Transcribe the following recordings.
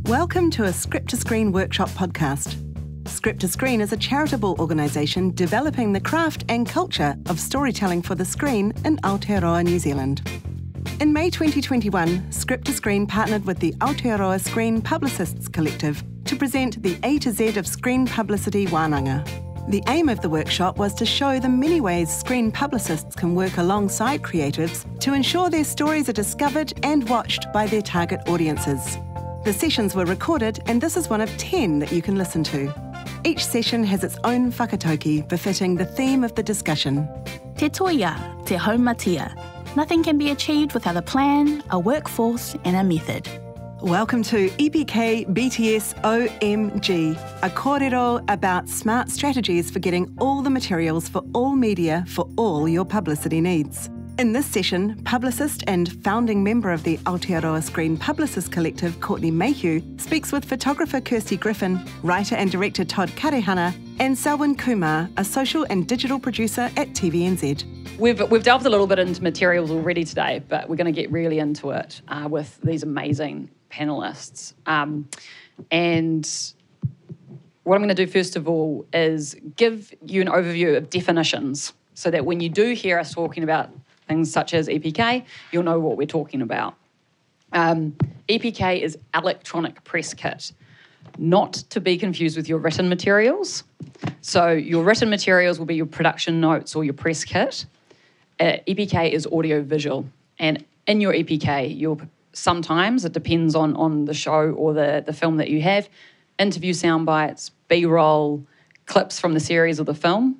Welcome to a Script to Screen workshop podcast. Script to Screen is a charitable organisation developing the craft and culture of storytelling for the screen in Aotearoa, New Zealand. In May 2021, Script to Screen partnered with the Aotearoa Screen Publicists Collective to present the A-Z of Screen Publicity wānanga. The aim of the workshop was to show the many ways screen publicists can work alongside creatives to ensure their stories are discovered and watched by their target audiences. The sessions were recorded, and this is one of 10 that you can listen to. Each session has its own whakatauki befitting the theme of the discussion. Te toia, te haumatia. Nothing can be achieved without a plan, a workforce and a method. Welcome to EPK, BTS, OMG, a kōrero about smart strategies for getting all the materials for all media for all your publicity needs. In this session, publicist and founding member of the Aotearoa Screen Publicists Collective, Courtney Mayhew, speaks with photographer Kirsty Griffin, writer and director Todd, Karehana, and Selwyn Kumar, a social and digital producer at TVNZ. We've delved a little bit into materials already today, but we're going to get really into it with these amazing panellists. And what I'm going to do first of all is give you an overview of definitions so that when you do hear us talking about things such as EPK, you'll know what we're talking about. EPK is electronic press kit, not to be confused with your written materials. So your written materials will be your production notes or your press kit. EPK is audio-visual, and in your EPK, you'll sometimes, it depends on the show or the film that you have, interview sound bites, B-roll, clips from the series or the film,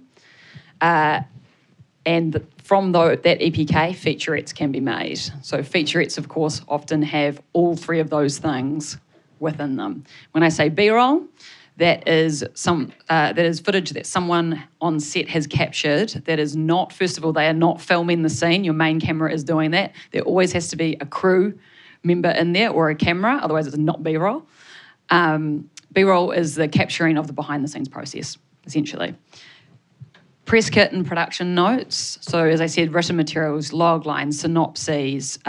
and from that EPK, featurettes can be made. So featurettes, of course, often have all three of those things within them. When I say B-roll, that is footage that someone on set has captured that is not, first of all, they are not filming the scene. Your main camera is doing that. There always has to be a crew member in there or a camera, otherwise it's not B-roll. B-roll is the capturing of the behind-the-scenes process, essentially. Press kit and production notes. So as I said, written materials, log lines, synopses.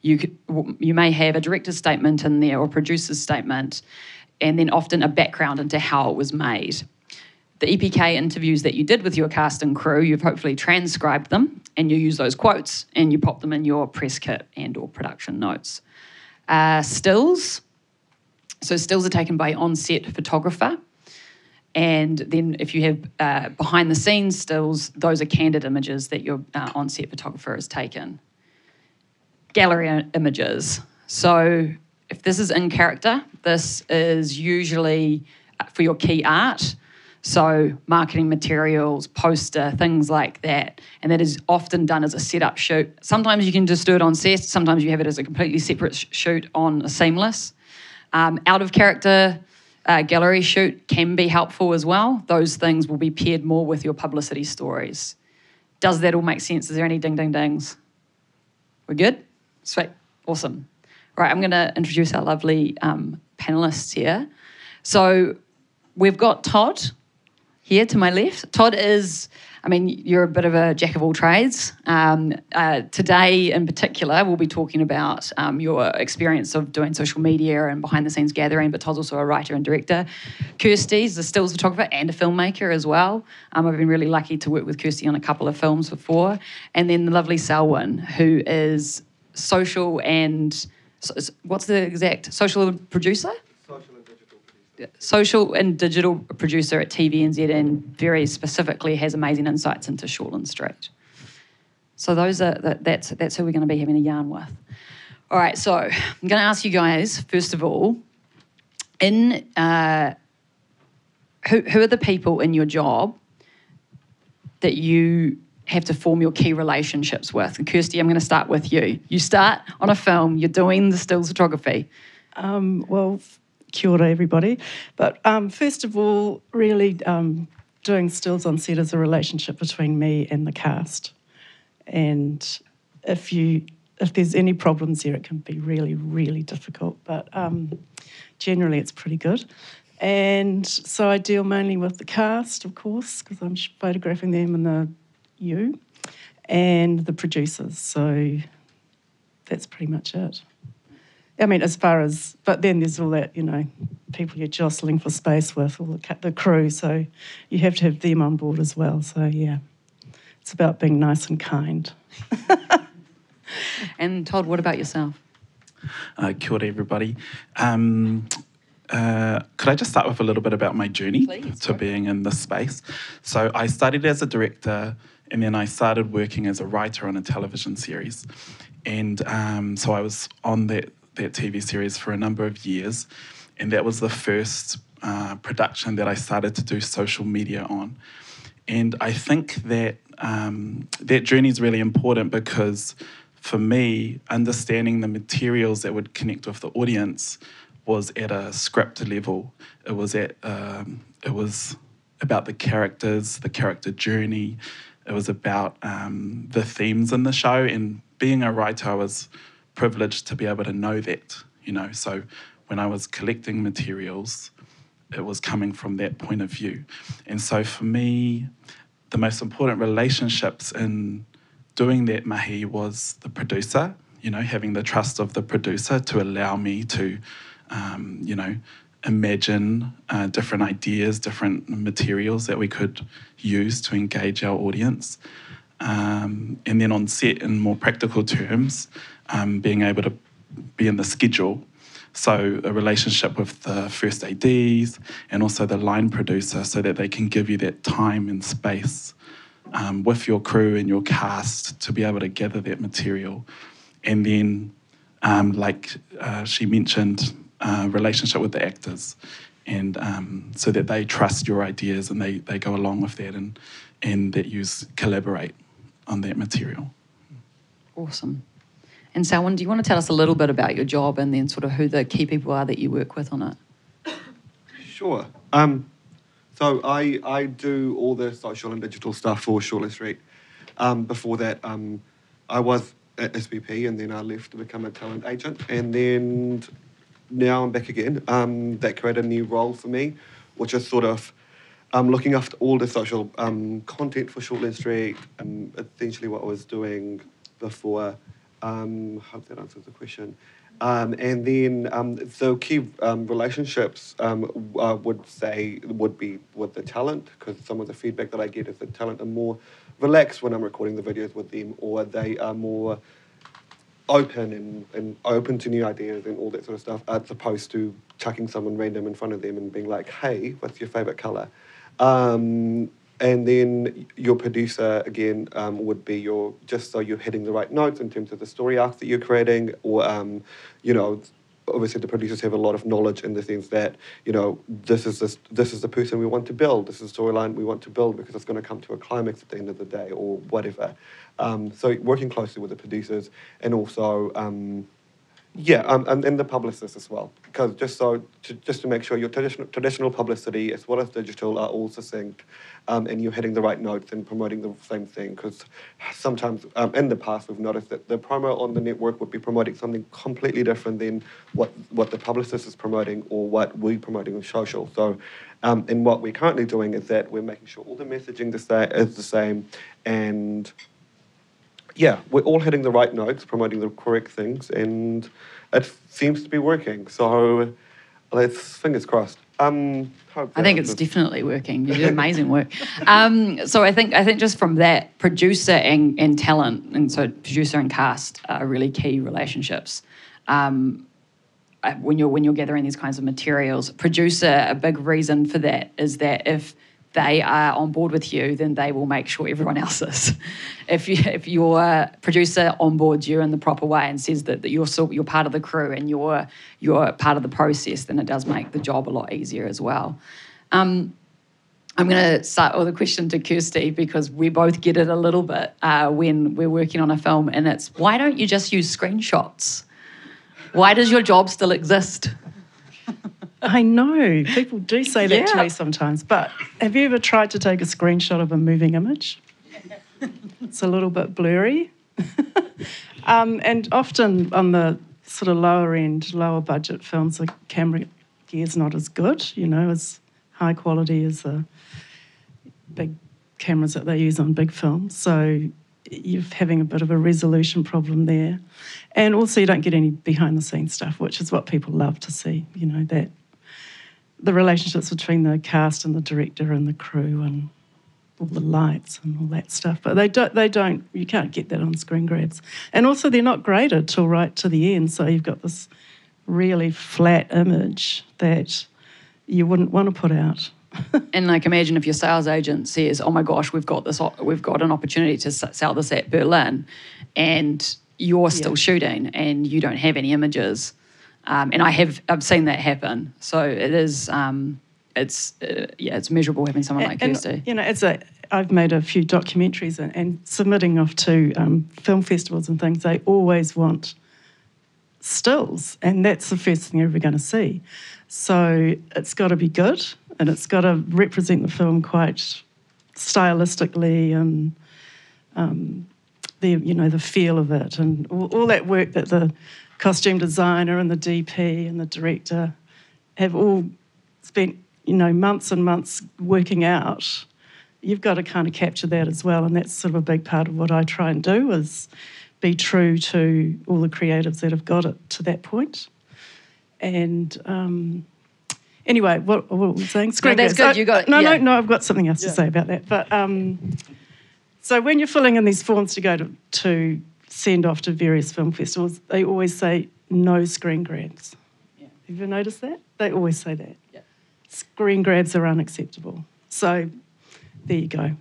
You may have a director's statement in there or producer's statement, and then often a background into how it was made. The EPK interviews that you did with your cast and crew, you've hopefully transcribed them, and you use those quotes and you pop them in your press kit and or production notes. Stills. So stills are taken by on-set photographer. And then if you have behind-the-scenes stills, those are candid images that your on-set photographer has taken. Gallery images. So if this is in character, this is usually for your key art. So marketing materials, poster, things like that. And that is often done as a setup shoot. Sometimes you can just do it on set. Sometimes you have it as a completely separate shoot on a seamless. Out of character gallery shoot can be helpful as well. Those things will be paired more with your publicity stories. Does that all make sense? Is there any ding-ding-dings? We're good? Sweet. Awesome. Right, I'm going to introduce our lovely panellists here. So we've got Todd here to my left. Todd is, you're a bit of a jack of all trades. Today in particular, we'll be talking about your experience of doing social media and behind-the-scenes gathering, but Todd's also a writer and director. Kirsty's a stills photographer and a filmmaker as well. I've been really lucky to work with Kirsty on a couple of films before. And then the lovely Selwyn, who is social and... what's the exact social producer? Social and digital producer at TVNZ, and very specifically has amazing insights into Shortland Street. So that's who we're going to be having a yarn with. All right, so I'm going to ask you guys first of all, who are the people in your job that you have to form your key relationships with? And Kirsty, I'm going to start with you. You start on a film, you're doing the stills photography. Kia ora, everybody. But first of all, really doing stills on set is a relationship between me and the cast. And if there's any problems there, it can be really, really difficult. But generally, it's pretty good. And so I deal mainly with the cast, of course, because I'm photographing them and and the producers. So that's pretty much it. I mean, as far as, but then there's all that, people you're jostling for space with, all the crew, so you have to have them on board as well. So, yeah, it's about being nice and kind. And Todd, what about yourself? Kia ora, everybody. Could I just start with a little bit about my journey to being in this space? So I studied as a director, and then I started working as a writer on a television series. And so I was on that TV series for a number of years, and that was the first production that I started to do social media on. And I think that that journey is really important because for me, understanding the materials that would connect with the audience was at a script level. It was about the characters, the character journey. It was about the themes in the show. And being a writer, I was privileged to be able to know that, So when I was collecting materials, it was coming from that point of view. And so for me, the most important relationships in doing that mahi was the producer, having the trust of the producer to allow me to, imagine different ideas, different materials that we could use to engage our audience. And then on set, in more practical terms, being able to be in the schedule. So a relationship with the first ADs and also the line producer so that they can give you that time and space with your crew and your cast to be able to gather that material. And then, she mentioned, relationship with the actors, and so that they trust your ideas and they go along with that and that you collaborate on that material. Awesome. And Selwyn, do you want to tell us a little bit about your job and then sort of who the key people are that you work with on it? Sure. So I do all the social and digital stuff for Shortland Street. Before that, I was at SPP, and then I left to become a talent agent. And then now I'm back again. That created a new role for me, which is sort of looking after all the social content for Shortland Street, essentially what I was doing before. Hope that answers the question. And then, so key relationships would be with the talent, because some of the feedback that I get is the talent are more relaxed when I'm recording the videos with them, or they are more open and open to new ideas and all that sort of stuff, as opposed to chucking someone random in front of them and being like, hey, what's your favourite colour? And then your producer, again, would be just so you're hitting the right notes in terms of the story arc that you're creating, or, obviously the producers have a lot of knowledge in the sense that, this is the person we want to build, this is the storyline we want to build because it's going to come to a climax at the end of the day, or whatever. So working closely with the producers, and also, and the publicists as well, because just to make sure your traditional publicity as well as digital are all succinct, and you're hitting the right notes and promoting the same thing. Because sometimes in the past we've noticed that the promo on the network would be promoting something completely different than what the publicist is promoting or what we're promoting on social. So, and what we're currently doing is that we're making sure all the messaging is the same, and yeah, we're all hitting the right notes, promoting the correct things, and it seems to be working. So let's fingers crossed. I think it's definitely working. You do amazing work. So I think just from that, producer and talent, and so producer and cast are really key relationships. When you're gathering these kinds of materials, producer, a big reason for that is that if they are on board with you, then they will make sure everyone else is. If your producer onboards you in the proper way and says that you're part of the crew and you're part of the process, then it does make the job a lot easier as well. I'm going to start with a question to Kirsty, because we both get it a little bit when we're working on a film, and it's, why don't you just use screenshots? Why does your job still exist? I know, people do say that to me sometimes, but have you ever tried to take a screenshot of a moving image? It's a little bit blurry. And often on the sort of lower end, lower budget films, the camera gear's not as good, as high quality as the big cameras that they use on big films. So you're having a bit of a resolution problem there. And also you don't get any behind-the-scenes stuff, which is what people love to see, you know, that the relationships between the cast and the director and the crew and all the lights and all that stuff. But they don't, you can't get that on screen grabs. And also they're not graded till right to the end, so you've got this really flat image that you wouldn't want to put out. And like, imagine if your sales agent says, "Oh my gosh, we've got an opportunity to sell this at Berlin," and you're still shooting and you don't have any images. And I've seen that happen. So it is, it's miserable having someone like Kirsty. And, you know, I've made a few documentaries and submitting off to film festivals and things. They always want stills, and that's the first thing you're ever going to see. So it's got to be good, and it's got to represent the film quite stylistically, and the feel of it, and all that work that the costume designer and the DP and the director have all spent, months and months working out. You've got to kind of capture that as well, and that's sort of a big part of what I try and do, is be true to all the creatives that have got it to that point. And anyway, what was I saying? No, that's good. You got no. I've got something else to say about that. But so when you're filling in these forms to go to send off to various film festivals, they always say no screen grabs. Yeah. Have you noticed that? They always say that. Yeah. Screen grabs are unacceptable. So there you go.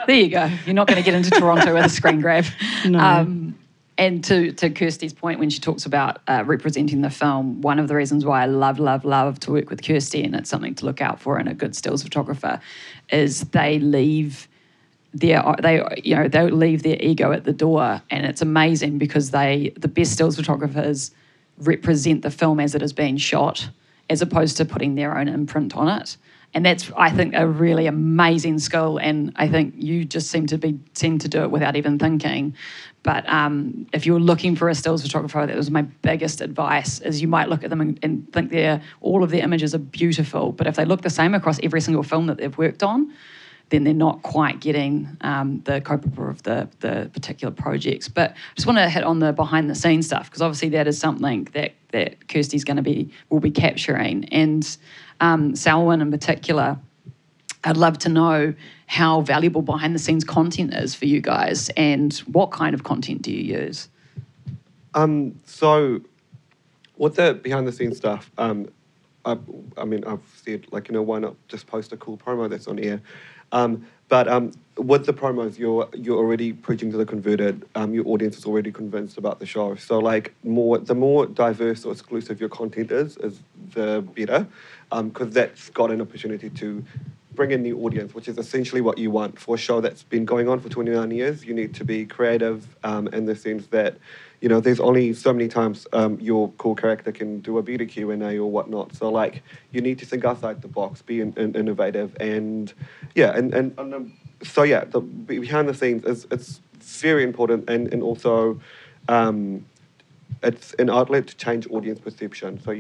There you go. You're not going to get into Toronto with a screen grab. No. And to Kirsty's point, when she talks about representing the film, one of the reasons why I love to work with Kirsty, and it's something to look out for in a good stills photographer, is they leave they'll leave their ego at the door, and it's amazing because the best stills photographers represent the film as it is being shot, as opposed to putting their own imprint on it. And that's, I think, a really amazing skill, and I think you just seem to do it without even thinking. But if you're looking for a stills photographer, that was my biggest advice, is you might look at them and think all of their images are beautiful, but if they look the same across every single film that they've worked on, then they're not quite getting the kaupapa of the particular projects. But I just want to hit on the behind-the-scenes stuff, because obviously that is something that Kirsty's will be capturing. And Selwyn in particular, I'd love to know how valuable behind-the-scenes content is for you guys, and what kind of content do you use? So with the behind-the-scenes stuff, I've said, why not just post a cool promo that's on air? But with the promos, you're already preaching to the converted. Your audience is already convinced about the show. So the more diverse or exclusive your content is the better, because that's got an opportunity to bring in the audience, which is essentially what you want for a show that's been going on for 29 years. You need to be creative in the sense that, there's only so many times your cool character can do a better Q&A or whatnot. So, you need to think outside the box, be innovative, and the behind the scenes it's very important, and also it's an outlet to change audience perception. So,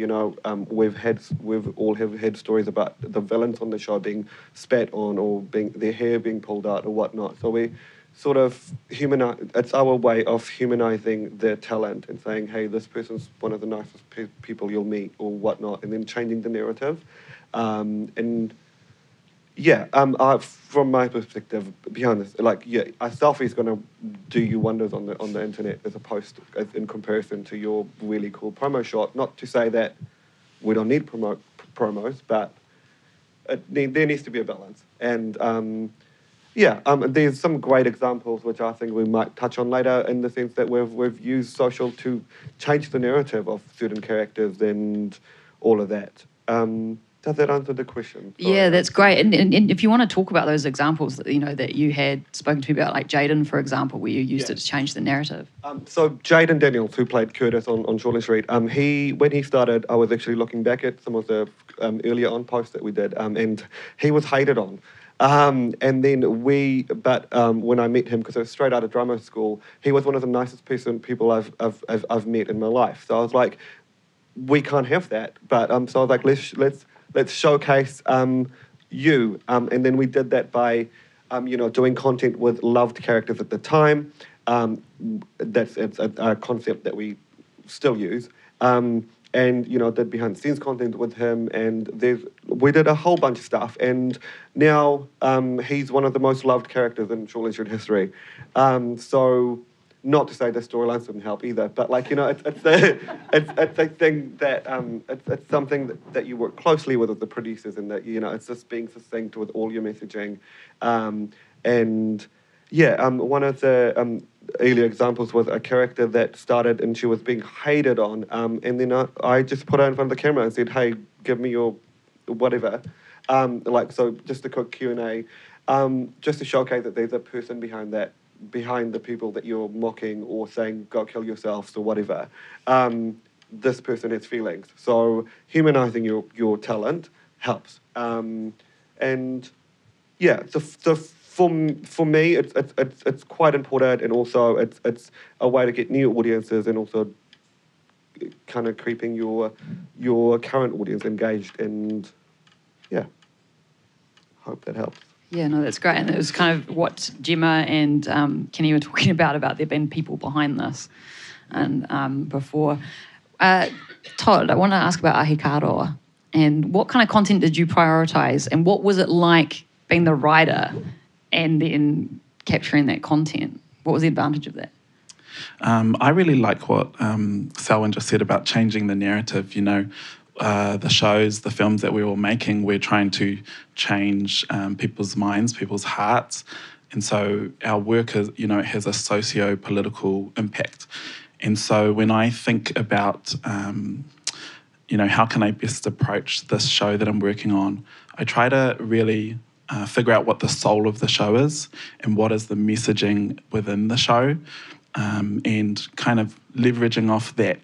we've all had stories about the villains on the show being spat on, or their hair being pulled out or whatnot. So we sort of it's our way of humanizing their talent and saying, hey, this person's one of the nicest people you'll meet or whatnot, and then changing the narrative. From my perspective, behind this, a selfie is going to do you wonders on the internet as opposed to, in comparison to your really cool promo shot. Not to say that we don't need promos, but there needs to be a balance. And there's some great examples which I think we might touch on later, in the sense that we've used social to change the narrative of certain characters and all of that. Does that answer the question? Sorry. Yeah, that's great. And if you want to talk about those examples that you had spoken to me about, like Jaden, for example, where you used it to change the narrative. So Jaden Daniels, who played Curtis on Shortland Street, when he started, I was actually looking back at some of the earlier on posts that we did, and he was hated on. And then when I met him, because I was straight out of drama school, he was one of the nicest people I've met in my life. So I was like, we can't have that. But so I was like, let's showcase you. And then we did that by doing content with loved characters at the time. It's a concept that we still use. And, did behind-the-scenes content with him, and we did a whole bunch of stuff. And now he's one of the most loved characters in Short Leisure history. So, not to say the storylines didn't help either, but it's a thing that it's something that you work closely with the producers, and that it's just being succinct with all your messaging, one of the earlier examples was a character that started and she was being hated on, and then I just put her in front of the camera and said, "Hey, give me your whatever," just a quick Q&A, just to showcase that there's a person behind the people that you're mocking or saying go kill yourselves or whatever. This person has feelings, so humanizing your talent helps. For me, it's quite important, and also it's a way to get new audiences, and also kind of keeping your current audience engaged, and hope that helps. Yeah, no, that's great. And it was kind of what Gemma and Kenny were talking about there being people behind this. And before, Todd, I want to ask about Aotearoa, and what kind of content did you prioritise, and what was it like being the writer and then capturing that content? What was the advantage of that? I really like what Selwyn just said about changing the narrative. The shows, the films that we're all making, we're trying to change people's minds, people's hearts. And so our work is, it has a socio-political impact. And so when I think about, how can I best approach this show that I'm working on, I try to really figure out what the soul of the show is and what is the messaging within the show, and kind of leveraging off that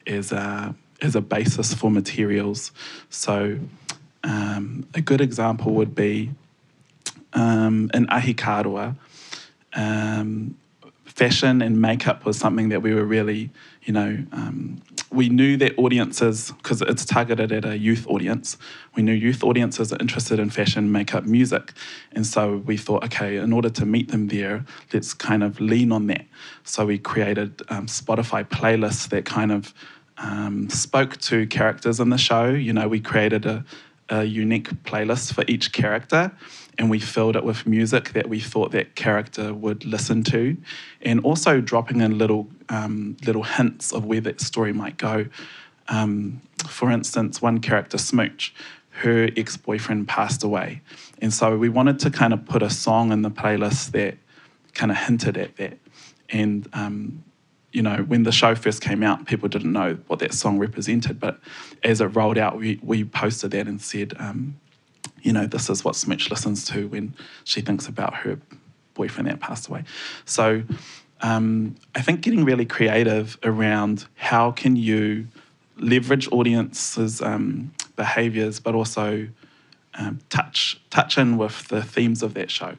as a basis for materials. So a good example would be in Aotearoa, fashion and makeup was something that we were really, we knew that audiences, because it's targeted at a youth audience, we knew youth audiences are interested in fashion, makeup, music. And so we thought, okay, in order to meet them there, let's kind of lean on that. So we created Spotify playlists that kind of spoke to characters in the show. We created a unique playlist for each character, and we filled it with music that we thought that character would listen to, and also dropping in little hints of where that story might go. For instance, one character, Smooch, her ex-boyfriend passed away, and so we wanted to kind of put a song in the playlist that kind of hinted at that. And when the show first came out, people didn't know what that song represented, but as it rolled out, we posted that and said, this is what Smooch listens to when she thinks about her boyfriend that passed away. So I think getting really creative around how can you leverage audiences' behaviours, but also touch in with the themes of that show.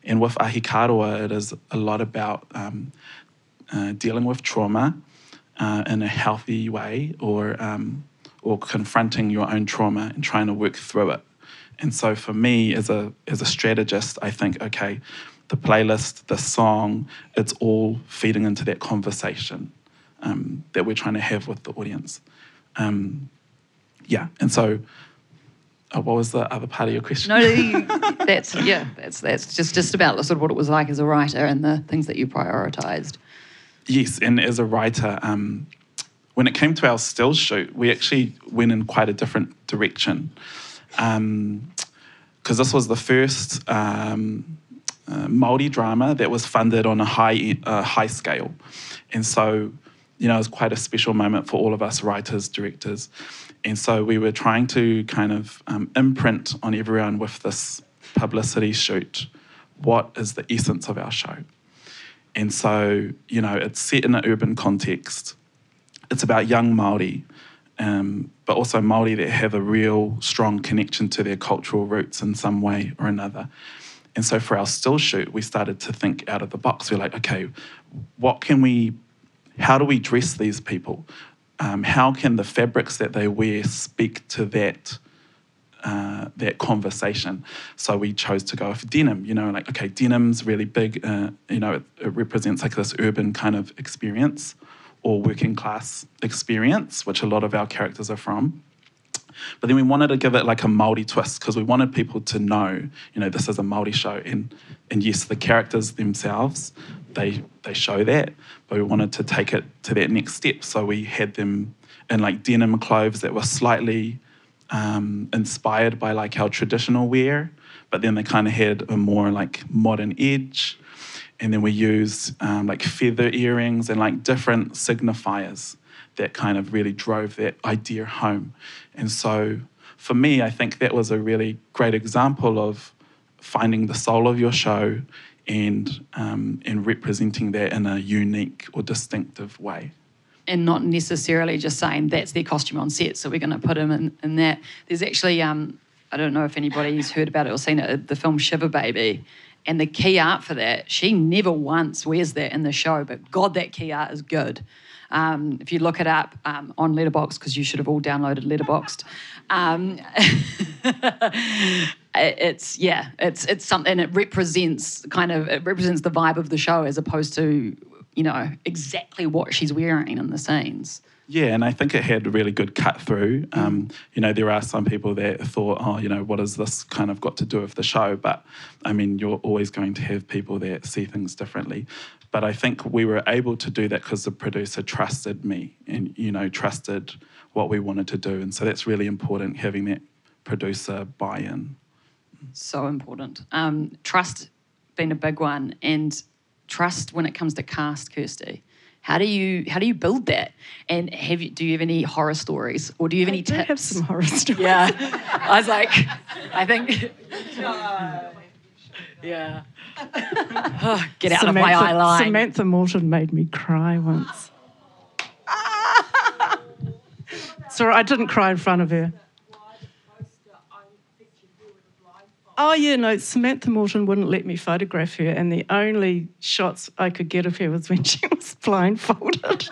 And with Aotearoa, it is a lot about dealing with trauma in a healthy way, or confronting your own trauma and trying to work through it. And so for me, as a strategist, I think, okay, the playlist, the song, it's all feeding into that conversation that we're trying to have with the audience. And so what was the other part of your question? No, that's just about sort of what it was like as a writer and the things that you prioritised. Yes, and as a writer, when it came to our still shoot, we actually went in quite a different direction, because this was the first Māori drama that was funded on a high scale. And so, it was quite a special moment for all of us writers, directors. And so we were trying to kind of imprint on everyone with this publicity shoot what is the essence of our show. And so, it's set in an urban context. It's about young Māori, but also Māori that have a real strong connection to their cultural roots in some way or another. And so for our still shoot, we started to think out of the box. We're like, okay, how do we dress these people? How can the fabrics that they wear speak to that that conversation. So we chose to go with denim, like, okay, denim's really big, it represents like this urban kind of experience or working class experience, which a lot of our characters are from. But then we wanted to give it like a Māori twist because we wanted people to know, this is a Māori show. And yes, the characters themselves, they show that, but we wanted to take it to that next step. So we had them in like denim clothes that were slightly inspired by like our traditional wear, but then they kind of had a more like modern edge. And then we used like feather earrings and like different signifiers that kind of really drove that idea home. And so for me, I think that was a really great example of finding the soul of your show and representing that in a unique or distinctive way. And not necessarily just saying that's their costume on set, so we're going to put them in that. There's actually, I don't know if anybody's heard about it or seen it, the film Shiver Baby, and the key art for that, she never once wears that in the show, but God, that key art is good. If you look it up on Letterboxd, because you should have all downloaded Letterboxd, it's something. It represents the vibe of the show as opposed to exactly what she's wearing in the scenes. Yeah, and I think it had a really good cut through. There are some people that thought, what has this kind of got to do with the show? But, I mean, you're always going to have people that see things differently. But I think we were able to do that because the producer trusted me and, trusted what we wanted to do. And so that's really important, having that producer buy-in. So important. Trust being a big one, and trust when it comes to cast, Kirsty. How do you build that? And do you have any horror stories, or do you have any tips? I have some horror stories. Yeah, I was like, I think. Yeah. Oh, get out of my eye line. Samantha Morton made me cry once. Sorry, I didn't cry in front of her. Oh, yeah, no, Samantha Morton wouldn't let me photograph her, and the only shots I could get of her was when she was blindfolded.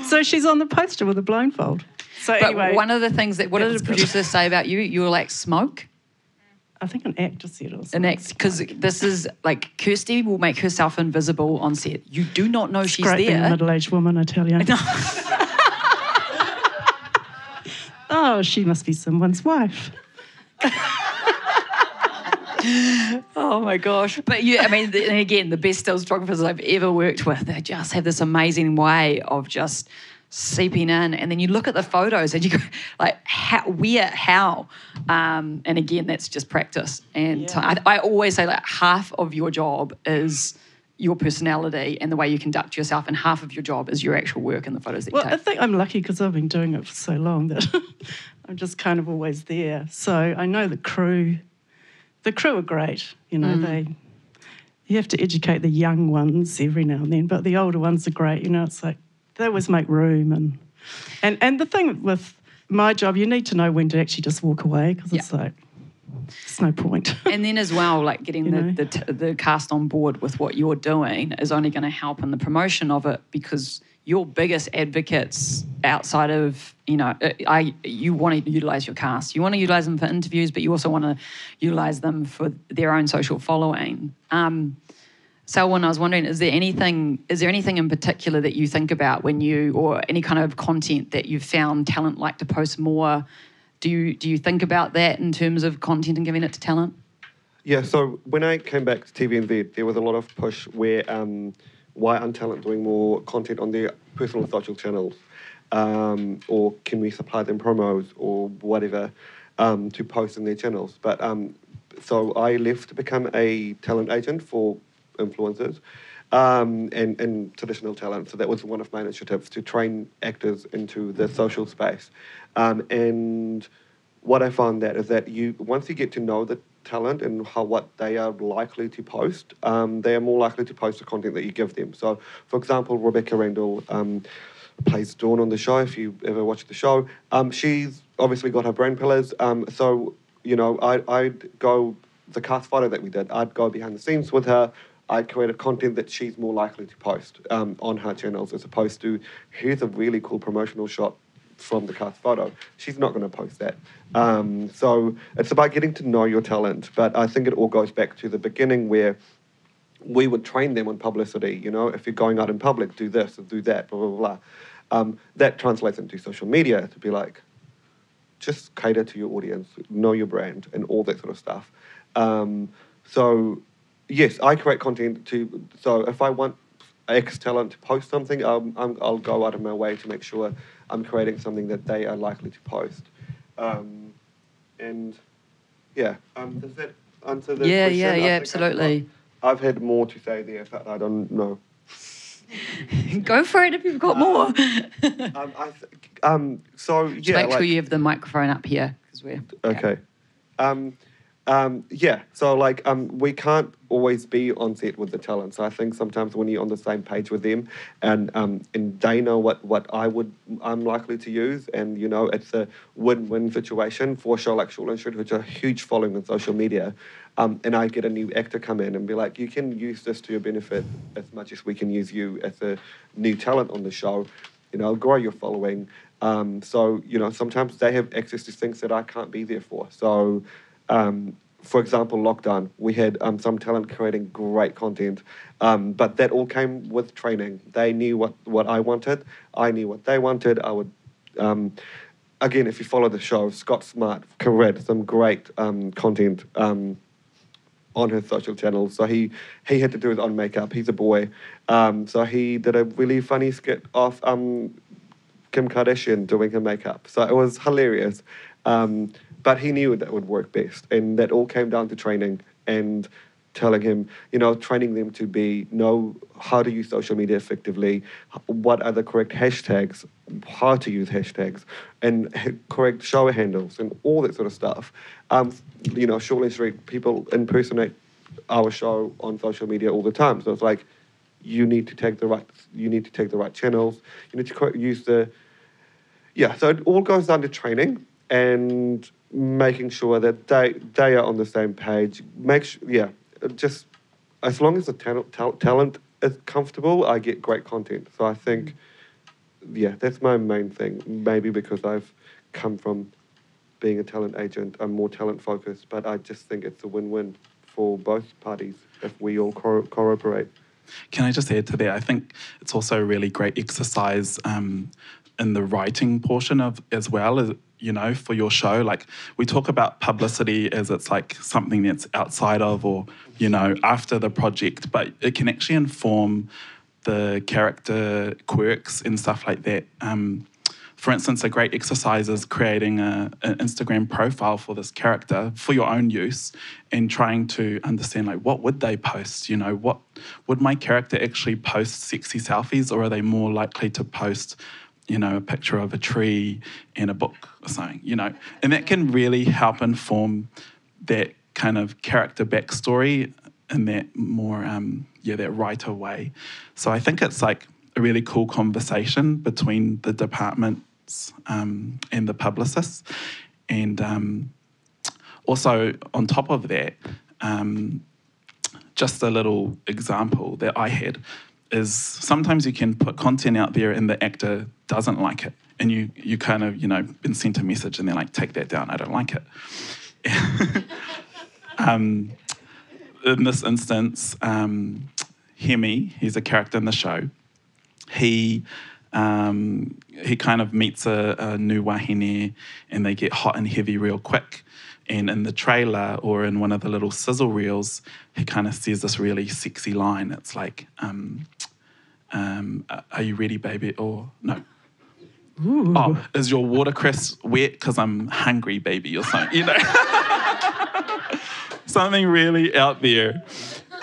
So she's on the poster with a blindfold. So anyway. One of the things what did the producers say about you? You were like smoke? I think an actor said it. An actor, because this is like Kirsty will make herself invisible on set. You do not know she's great there. Being a middle-aged woman, I tell you. Oh, she must be someone's wife. Oh my gosh. But yeah, I mean, and again, the best still photographers I've ever worked with, they just have this amazing way of just seeping in. And then you look at the photos and you go, like, how? And again, that's just practice. And yeah. I always say, like, half of your job is your personality and the way you conduct yourself, and half of your job is your actual work and the photos that you take. Well, I think I'm lucky because I've been doing it for so long that I'm just kind of always there. So I know the crew. The crew are great, you have to educate the young ones every now and then, but the older ones are great, it's like they always make room. And the thing with my job, you need to know when to actually just walk away, because it's like, there's no point. And then as well, like getting the cast on board with what you're doing is only going to help in the promotion of it, because your biggest advocates outside of, you want to utilise your cast. You want to utilise them for interviews, but you also want to utilise them for their own social following. Selwyn, I was wondering, is there anything in particular that you think about or any kind of content that you've found talent like to post more? Do you think about that in terms of content and giving it to talent? Yeah, so when I came back to TVNZ, there was a lot of push where why aren't talent doing more content on their personal social channels? Or can we supply them promos or whatever to post in their channels? But so I left to become a talent agent for influencers and traditional talent. So that was one of my initiatives, to train actors into the social space. And what I found that is that once you get to know the talent and what they are likely to post, they are more likely to post the content that you give them. So, for example, Rebecca Randall plays Dawn on the show, if you ever watch the show. She's obviously got her brain pillars. So, I'd go, the cast photo that we did, I'd go behind the scenes with her. I'd create content that she's more likely to post on her channels, as opposed to, here's a really cool promotional shot from the cast photo. She's not going to post that. So it's about getting to know your talent. But I think it all goes back to the beginning where we would train them on publicity. You know, if you're going out in public, do this or do that, blah, blah, blah. That translates into social media to be like, just cater to your audience, know your brand, and all that sort of stuff. So, yes, I create content to... So if I want X talent to post something, I'll go out of my way to make sure I'm creating something that they are likely to post. And, yeah, does that answer the question? Yeah, absolutely. I've had more to say there, but I don't know. Go for it if you've got more. So, yeah... Just make sure you have the microphone up here. Because we're... Okay. So like we can't always be on set with the talent. So I think sometimes when you're on the same page with them and they know what I'm likely to use, and you know it's a win-win situation for a show like Short and Shrewd, which are a huge following on social media. And I get a new actor come in and be like, you can use this to your benefit as much as we can use you as a new talent on the show. You know, grow your following. So you know, sometimes they have access to things that I can't be there for. So. For example, lockdown, we had some talent creating great content, but that all came with training. They knew what I wanted. I knew what they wanted. I would, again, if you follow the show, Scott Smart created some great content on his social channels. So he had to do his own makeup. He's a boy. So he did a really funny skit of Kim Kardashian doing her makeup. So it was hilarious. But he knew that would work best. And that all came down to training and telling him, you know, training them to know how to use social media effectively, what are the correct hashtags, how to use hashtags, and correct show handles and all that sort of stuff. You know, Short and Shrewd, people impersonate our show on social media all the time. So it's like, you need to take the right channels. You need to use so it all goes down to training and making sure that they are on the same page. Just as long as the talent is comfortable, I get great content. So I think, that's my main thing. Maybe because I've come from being a talent agent, I'm more talent focused, but I just think it's a win-win for both parties if we all cooperate. Can I just add to that? I think it's also a really great exercise in the writing portion of as well, you know, for your show. Like, we talk about publicity as it's like something that's outside of or, you know, after the project, but it can actually inform the character quirks and stuff like that. For instance, a great exercise is creating an Instagram profile for this character for your own use and trying to understand, like, what would they post? You know, what would my character actually post sexy selfies, or are they more likely to post, you know, a picture of a tree and a book or something, you know? And that can really help inform that kind of character backstory in that more, that writer way. So I think it's like a really cool conversation between the departments and the publicists. And also on top of that, just a little example that I had is sometimes you can put content out there and the actor doesn't like it. And you kind of, you know, been sent a message and they're like, take that down, I don't like it. In this instance, Hemi, he's a character in the show. He kind of meets a new wahine and they get hot and heavy real quick. And in the trailer or in one of the little sizzle reels, he kind of says this really sexy line. It's like, are you ready, baby? Or no. Ooh. Oh, is your watercress wet? Because I'm hungry, baby, or something, you know? Something really out there.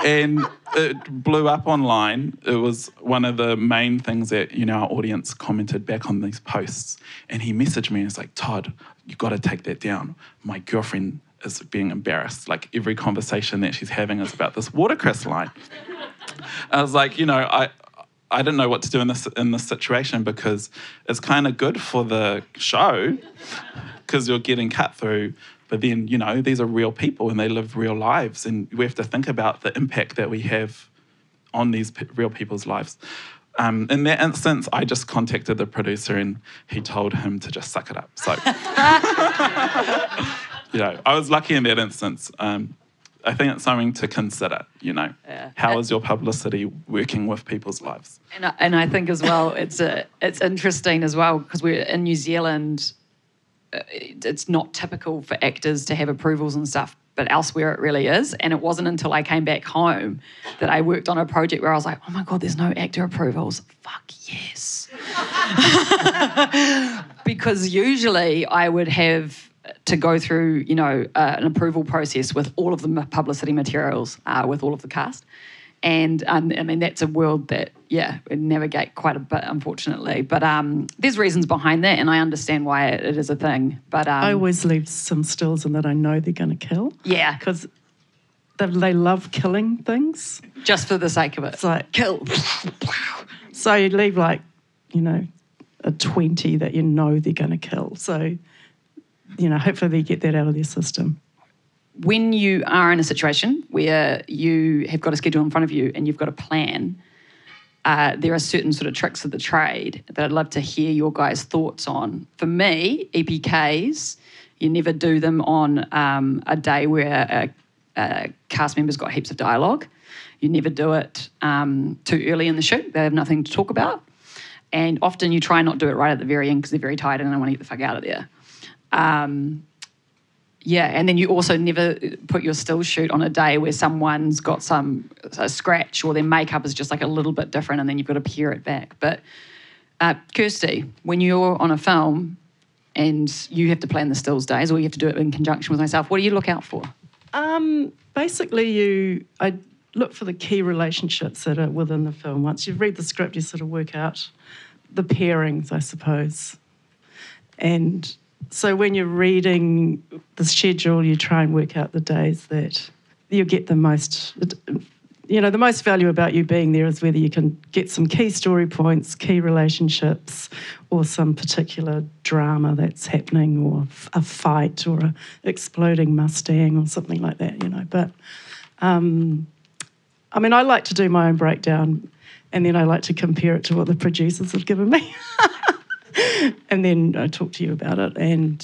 And it blew up online. It was one of the main things that, you know, our audience commented back on these posts. And he messaged me and was like, Todd, you got to take that down. My girlfriend is being embarrassed. Like, every conversation that she's having is about this watercress line. I was like, you know, I didn't know what to do in this situation, because it's kind of good for the show because you're getting cut through. But then, you know, these are real people and they live real lives, and we have to think about the impact that we have on these real people's lives. In that instance, I just contacted the producer and he told him to just suck it up. So, I was lucky in that instance. I think it's something to consider, Yeah. How is your publicity working with people's lives? And I think as well, it's interesting as well, because we're in New Zealand, it's not typical for actors to have approvals and stuff, but elsewhere it really is. And it wasn't until I came back home that I worked on a project where I was like, oh my God, there's no actor approvals. Fuck yes. Because usually I would have to go through, an approval process with all of the publicity materials, with all of the cast. And that's a world that, we navigate quite a bit, unfortunately. But there's reasons behind that, and I understand why it is a thing. But I always leave some stills in that I know they're going to kill. Yeah. Because they love killing things. Just for the sake of it. It's like, kill. So you leave a 20 that you know they're going to kill. So, hopefully they get that out of their system. When you are in a situation where you have got a schedule in front of you and you've got a plan, there are certain sort of tricks of the trade that I'd love to hear your guys' thoughts on. For me, EPKs, you never do them on a day where a cast member's got heaps of dialogue. You never do it too early in the shoot. They have nothing to talk about. And often you try not do it right at the very end because they're very tired and they want to get the fuck out of there. And then you also never put your still shoot on a day where someone's got a scratch or their makeup is just like a little bit different and then you've got to pare it back. But Kirsty, when you're on a film and you have to plan the stills days or you have to do it in conjunction with myself, what do you look out for? Basically, I look for the key relationships that are within the film. Once you've read the script, you sort of work out the pairings, I suppose. And so when you're reading the schedule, you try and work out the days that you get the most, the most value about you being there is whether you can get some key story points, key relationships, or some particular drama that's happening, or a fight, or a exploding Mustang, or something like that, But, I like to do my own breakdown, and then I like to compare it to what the producers have given me. And then I talk to you about it. And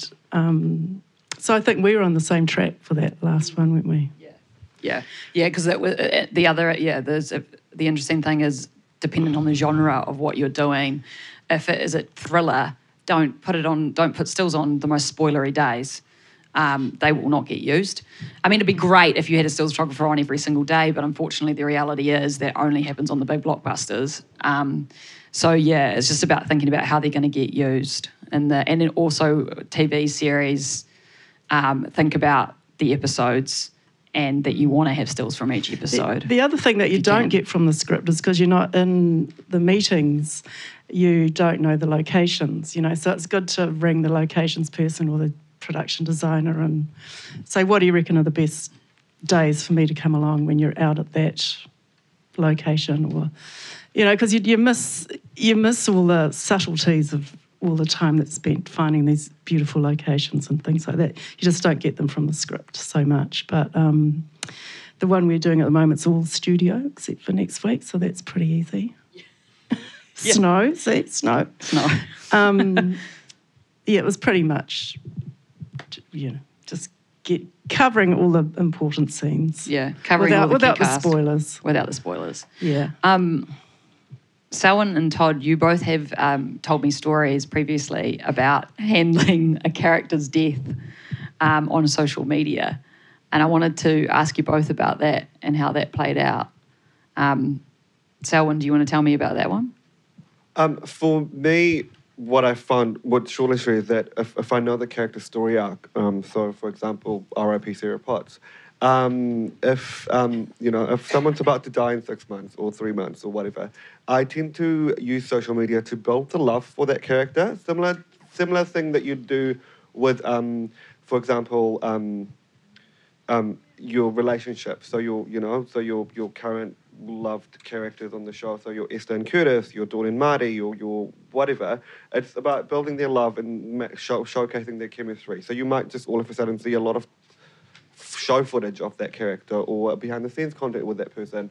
so I think we were on the same track for that last one, weren't we? Yeah, because the interesting thing is, depending on the genre of what you're doing, if it is a thriller, don't put stills on the most spoilery days. They will not get used. It'd be great if you had a stills photographer on every single day, but unfortunately the reality is that only happens on the big blockbusters. It's just about thinking about how they're going to get used. And then also TV series, think about the episodes and that you want to have stills from each episode. The other thing that you don't get from the script is because you're not in the meetings, you don't know the locations, so it's good to ring the locations person or the production designer and say, what do you reckon are the best days for me to come along when you're out at that location? Or, because you miss all the subtleties of all the time that's spent finding these beautiful locations and things like that. You just don't get them from the script so much. But the one we're doing at the moment is all studio, except for next week, so that's pretty easy. Snow. It was pretty much, just covering all the important scenes. Yeah, covering all the without the spoilers. Without the spoilers. Yeah. Selwyn and Todd, you both have told me stories previously about handling a character's death on social media. And I wanted to ask you both about that and how that played out. Selwyn, do you want to tell me about that one? For me, what I found, what surely is that if I know the character's story arc, so for example, R.I.P. Sarah Potts, if someone's about to die in 6 months or 3 months or whatever, I tend to use social media to build the love for that character. Similar thing that you do with, for example, your relationship. So your current loved characters on the show. So your Esther and Curtis, your Dawn and Marty, your whatever. It's about building their love and showcasing their chemistry. So you might just all of a sudden see a lot of show footage of that character or behind the scenes content with that person.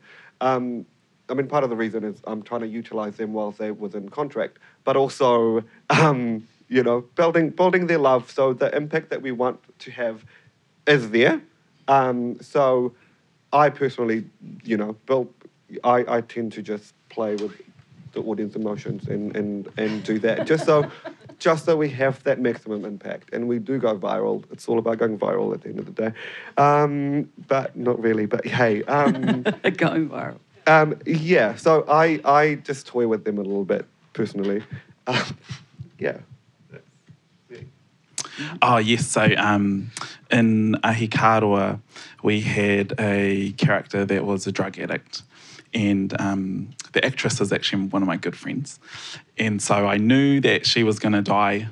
I mean, part of the reason is I'm trying to utilise them whilst they're within contract, but also, you know, building their love so the impact that we want to have is there. So I personally, you know, I tend to just play with the audience emotions and do that just so we have that maximum impact, and we do go viral. It's all about going viral at the end of the day, but not really. But hey, Going viral. yeah. So I just toy with them a little bit personally. Yeah. Oh, yes. So in Aotearoa, we had a character that was a drug addict. And the actress is actually one of my good friends. And so I knew that she was going to die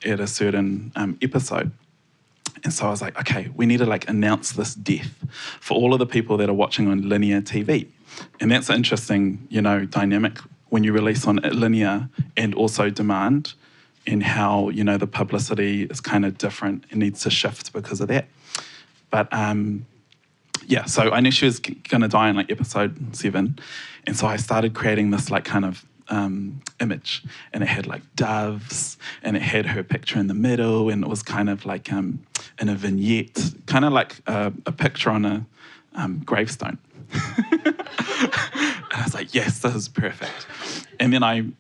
at a certain episode. And so I was like, okay, we need to like announce this death for all of the people that are watching on linear TV. And that's an interesting, you know, dynamic when you release on linear and also demand, and how, you know, the publicity is kind of different and needs to shift because of that. But yeah, so I knew she was going to die in like episode 7. And so I started creating this like kind of image, and it had like doves, and it had her picture in the middle, and it was kind of like in a vignette, kind of like a picture on a gravestone. And I was like, yes, this is perfect. And then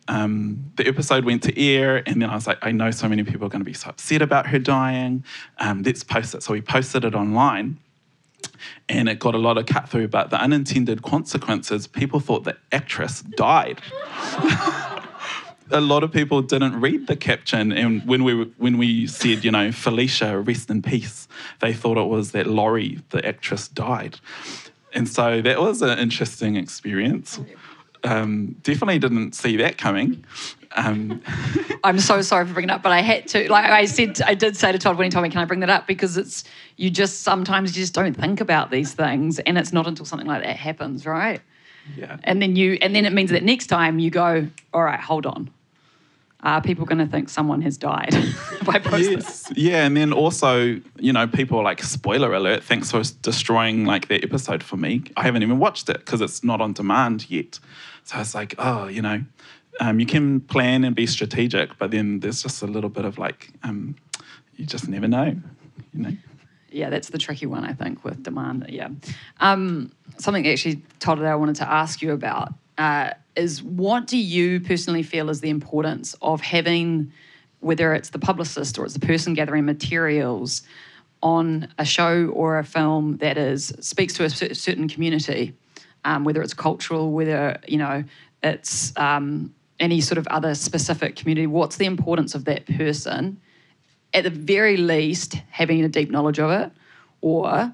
the episode went to air, and then I was like, I know so many people are going to be so upset about her dying. Let's post it. So we posted it online, and it got a lot of cut through, but the unintended consequences, people thought the actress died. A lot of people didn't read the caption, and when we said, you know, Felicia, rest in peace, they thought it was that Laurie, the actress, died. And so that was an interesting experience. Definitely didn't see that coming. I'm so sorry for bringing it up, but I had to. Like I did say to Todd when he told me, can I bring that up? Because sometimes you just don't think about these things, and it's not until something like that happens, right? Yeah. And then it means that next time you go, all right, hold on. Are people going to think someone has died if I post this? Yeah, and then also, you know, people are like, spoiler alert, thanks for destroying like that episode for me. I haven't even watched it because it's not on demand yet. So it's like, oh, you know, you can plan and be strategic, but then there's just a little bit of like, you just never know, you know. Yeah, that's the tricky one, I think, with demand. Yeah. Something actually, Todd, that I wanted to ask you about is, what do you personally feel is the importance of having, whether it's the publicist or it's the person gathering materials on a show or a film that speaks to a certain community, whether it's cultural, whether, you know, it's any sort of other specific community? What's the importance of that person, at the very least, having a deep knowledge of it, or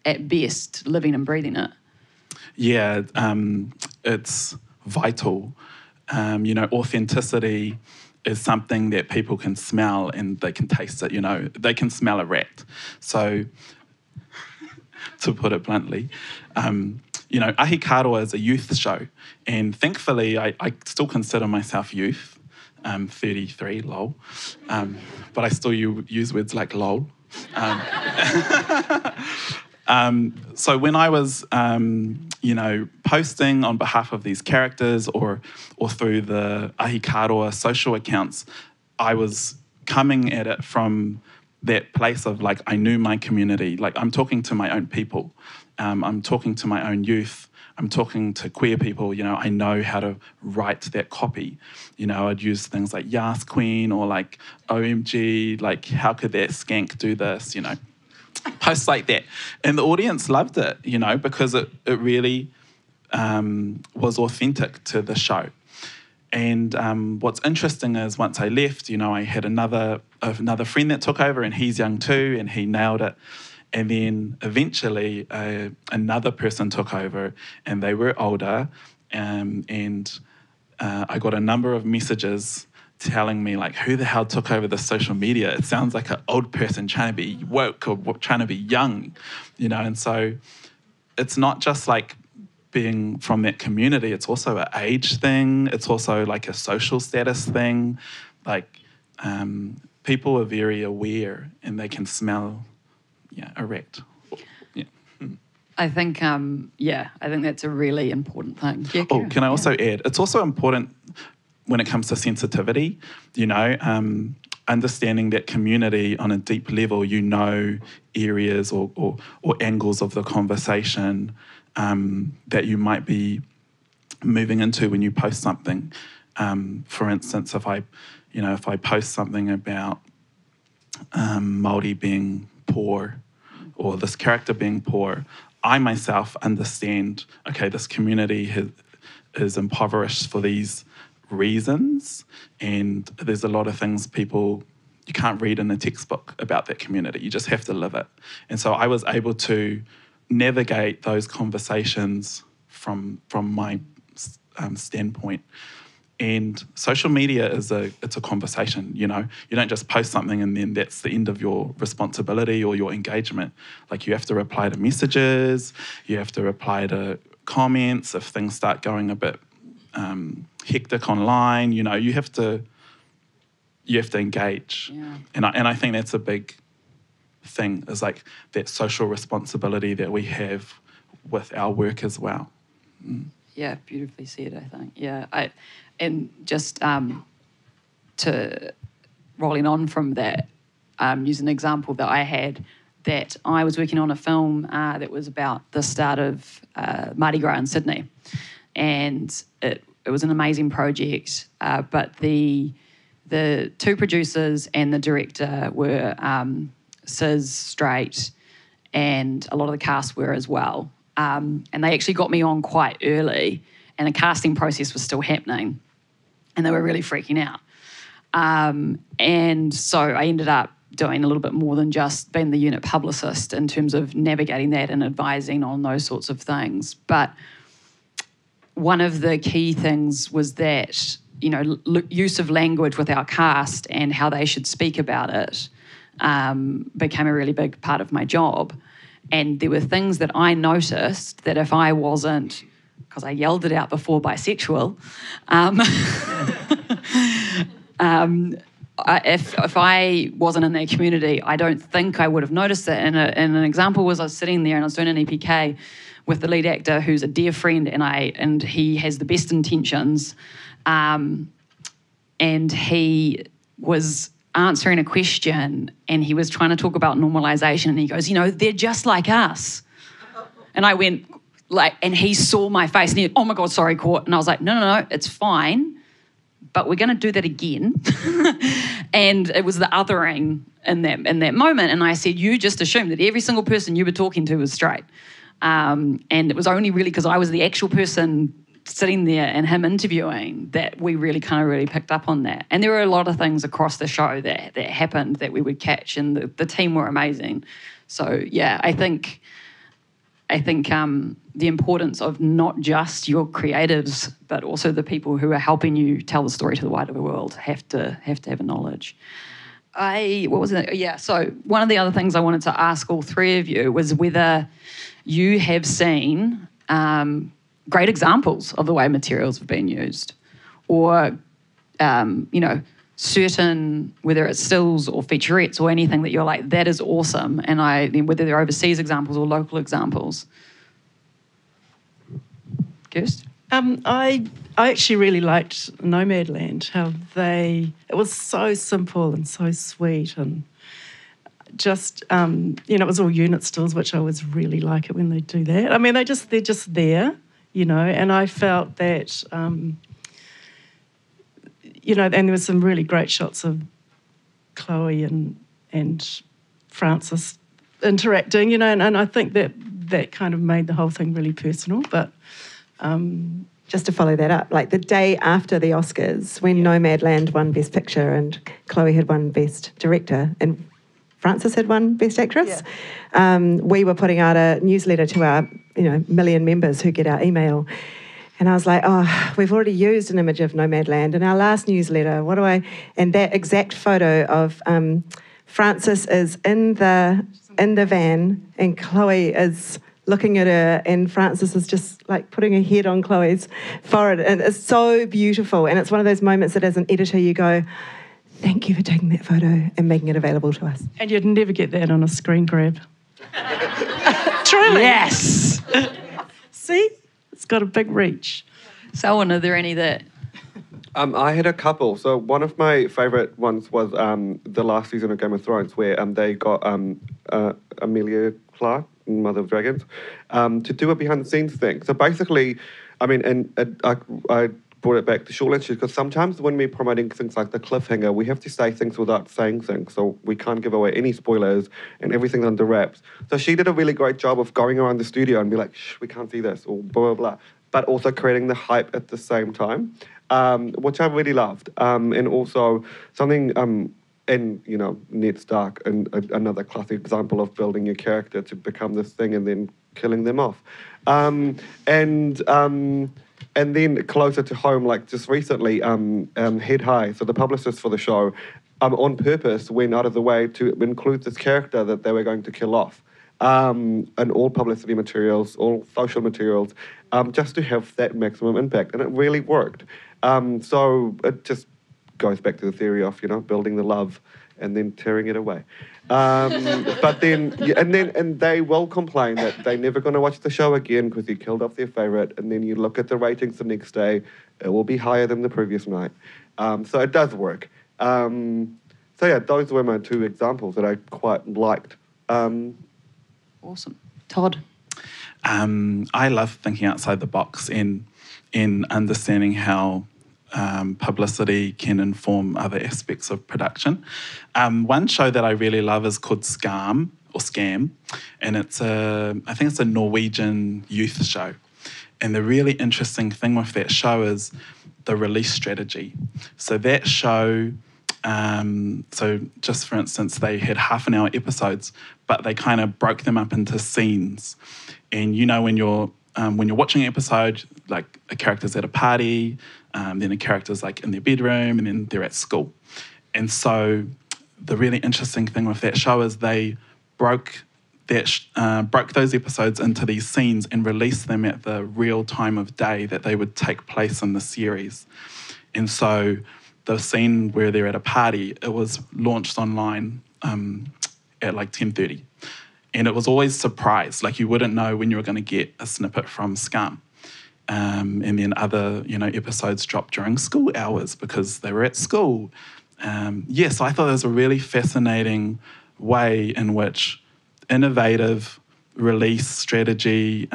at best, living and breathing it? Yeah, it's vital. You know, authenticity is something that people can smell and they can taste it, you know. They can smell a rat. So, to put it bluntly, you know, Aotearoa is a youth show. And thankfully, I still consider myself youth. 33, lol. But I still use words like lol. So when I was, you know, posting on behalf of these characters or through the Aotearoa social accounts, I was coming at it from that place of like, I knew my community. Like, I'm talking to my own people. I'm talking to my own youth. I'm talking to queer people, you know, I know how to write that copy. You know, I'd use things like Yas Queen or like OMG, like how could that skank do this, you know, posts like that. And the audience loved it, you know, because it really was authentic to the show. And what's interesting is once I left, you know, I had another friend that took over, and he's young too, and he nailed it. And then eventually another person took over, and they were older, and I got a number of messages telling me, like, who the hell took over the social media? It sounds like an old person trying to be woke or trying to be young, you know? And so it's not just like being from that community, it's also an age thing, it's also like a social status thing. Like, people are very aware and they can smell, yeah, erect. Yeah. I think, I think that's a really important thing. Yeah, Oh, can I also add? It's also important when it comes to sensitivity, understanding that community on a deep level, areas or angles of the conversation that you might be moving into when you post something. For instance, if I post something about Māori being poor or this character being poor, I myself understand, okay, this community is impoverished for these reasons, and there's a lot of things you can't read in a textbook about that community. You just have to live it. And so I was able to navigate those conversations from my standpoint. And social media it's a conversation, You don't just post something and then that's the end of your responsibility or your engagement. Like, you have to reply to messages, you have to reply to comments if things start going a bit hectic online. You have to engage. Yeah. And I think that's a big thing, is like that social responsibility that we have with our work as well. Yeah, beautifully said, I think. Yeah, and just to rolling on from that, use an example that I had, that I was working on a film that was about the start of Mardi Gras in Sydney, and it was an amazing project, but the two producers and the director were cis, straight, and a lot of the cast were as well. And they actually got me on quite early, and the casting process was still happening, and they were really freaking out. And so I ended up doing a little bit more than just being the unit publicist in terms of navigating that and advising on those sorts of things. But one of the key things was that, use of language with our cast and how they should speak about it became a really big part of my job. And there were things that I noticed that if I wasn't, because I yelled it out before, bisexual, if I wasn't in that community, I don't think I would have noticed it. And an example was, I was sitting there and I was doing an EPK with the lead actor, who's a dear friend, and he has the best intentions, and he was answering a question, and he was trying to talk about normalisation, and he goes, they're just like us. And I went, and he saw my face, and he went, oh my God, sorry, Court. And I was like, no, it's fine, but we're going to do that again. And it was the othering in that moment. And I said, you just assumed that every single person you were talking to was straight. And it was only really because I was the actual person sitting there and him interviewing that we really picked up on that. And there were a lot of things across the show that happened that we would catch, and the team were amazing. So yeah, I think the importance of not just your creatives, but also the people who are helping you tell the story to the wider world have to have a knowledge. What was it? Yeah, so one of the other things I wanted to ask all three of you was whether you have seen great examples of the way materials have been used, or, certain, whether it's stills or featurettes or anything that you're like, that is awesome, and whether they're overseas examples or local examples. Kirst? I actually really liked Nomadland, how it was so simple and so sweet, and just, it was all unit stills, which I always really like it when they do that. I mean, they're just there, and I felt that, and there was some really great shots of Chloe and Francis interacting, and I think that kind of made the whole thing really personal, but... Just to follow that up, like the day after the Oscars, when Nomadland won Best Picture and Chloe had won Best Director and Frances had won Best Actress, we were putting out a newsletter to our million members who get our email. And I was like, we've already used an image of Nomadland in our last newsletter. And that exact photo of Frances is in the van and Chloe is looking at her, and Frances is just like putting her head on Chloe's forehead, and it's so beautiful. And it's one of those moments that as an editor you go, thank you for taking that photo and making it available to us. And you'd never get that on a screen grab. Truly. Yes. See? It's got a big reach. Selwyn, are there any that... I had a couple. So one of my favourite ones was the last season of Game of Thrones, where they got Amelia Clark, Mother of Dragons, to do a behind-the-scenes thing. So basically, I mean, and I brought it back to short lectures because sometimes when we're promoting things like the cliffhanger, we have to say things without saying things. So we can't give away any spoilers and everything's under wraps. So she did a really great job of going around the studio and be like, shh, we can't see this, or blah, blah, blah. But also creating the hype at the same time, which I really loved. And also something, and, you know, Ned Stark, and another classic example of building your character to become this thing and then killing them off. And then closer to home, like just recently, Head High, so the publicist for the show, on purpose went out of the way to include this character that they were going to kill off. And all publicity materials, all social materials, just to have that maximum impact. And it really worked. So it just goes back to the theory of, you know, building the love and then tearing it away. But then, and they will complain that they're never going to watch the show again because you killed off their favourite. And then you look at the ratings the next day, it will be higher than the previous night. So it does work. So yeah, those were my two examples that I quite liked. Awesome. Todd? I love thinking outside the box in understanding how publicity can inform other aspects of production. One show that I really love is called Scam, and I think it's a Norwegian youth show. And the really interesting thing with that show is the release strategy. So that show, so just for instance, they had half-an-hour episodes, but they kind of broke them up into scenes. And you know, when you're watching an episode, like a character's at a party, then a character's like in their bedroom, and then they're at school. And so the really interesting thing with that show is they broke those episodes into these scenes and released them at the real time of day that they would take place in the series. And so the scene where they're at a party, it was launched online at like 10:30. And it was always surprise, like you wouldn't know when you were going to get a snippet from Scam. And then other, you know, episodes dropped during school hours because they were at school. So I thought it was a really fascinating way in which innovative release strategy,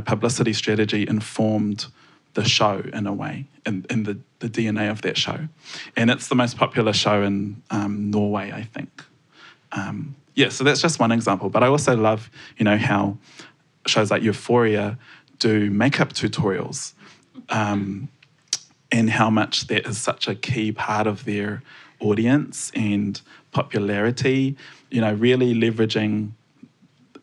publicity strategy informed the show in a way, in the DNA of that show. And it's the most popular show in Norway, I think. So that's just one example. But I also love, you know, how shows like Euphoria do makeup tutorials, and how much that is such a key part of their audience and popularity, you know, really leveraging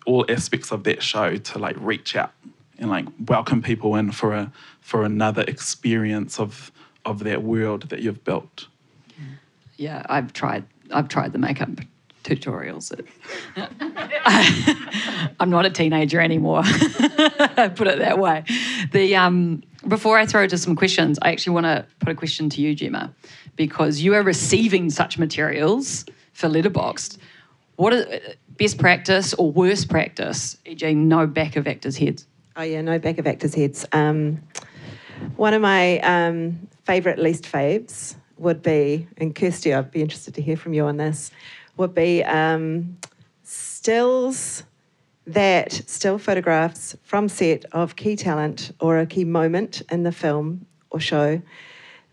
all aspects of that show to like reach out and like welcome people in for another experience of that world that you've built. Yeah, I've tried the makeup tutorials. I'm not a teenager anymore. Put it that way. Before I throw to some questions, I actually want to put a question to you, Gemma, because you are receiving such materials for Letterboxd. What is best practice or worst practice, e.g. no back of actors' heads? Oh yeah, no back of actors' heads. One of my favourite least faves would be, and Kirsty, I'd be interested to hear from you on this, would be still photographs from set of key talent or a key moment in the film or show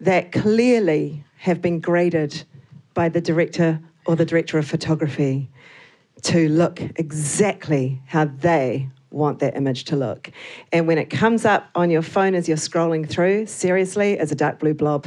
that clearly have been graded by the director or the director of photography to look exactly how they want that image to look. And when it comes up on your phone as you're scrolling through, seriously, as a dark blue blob,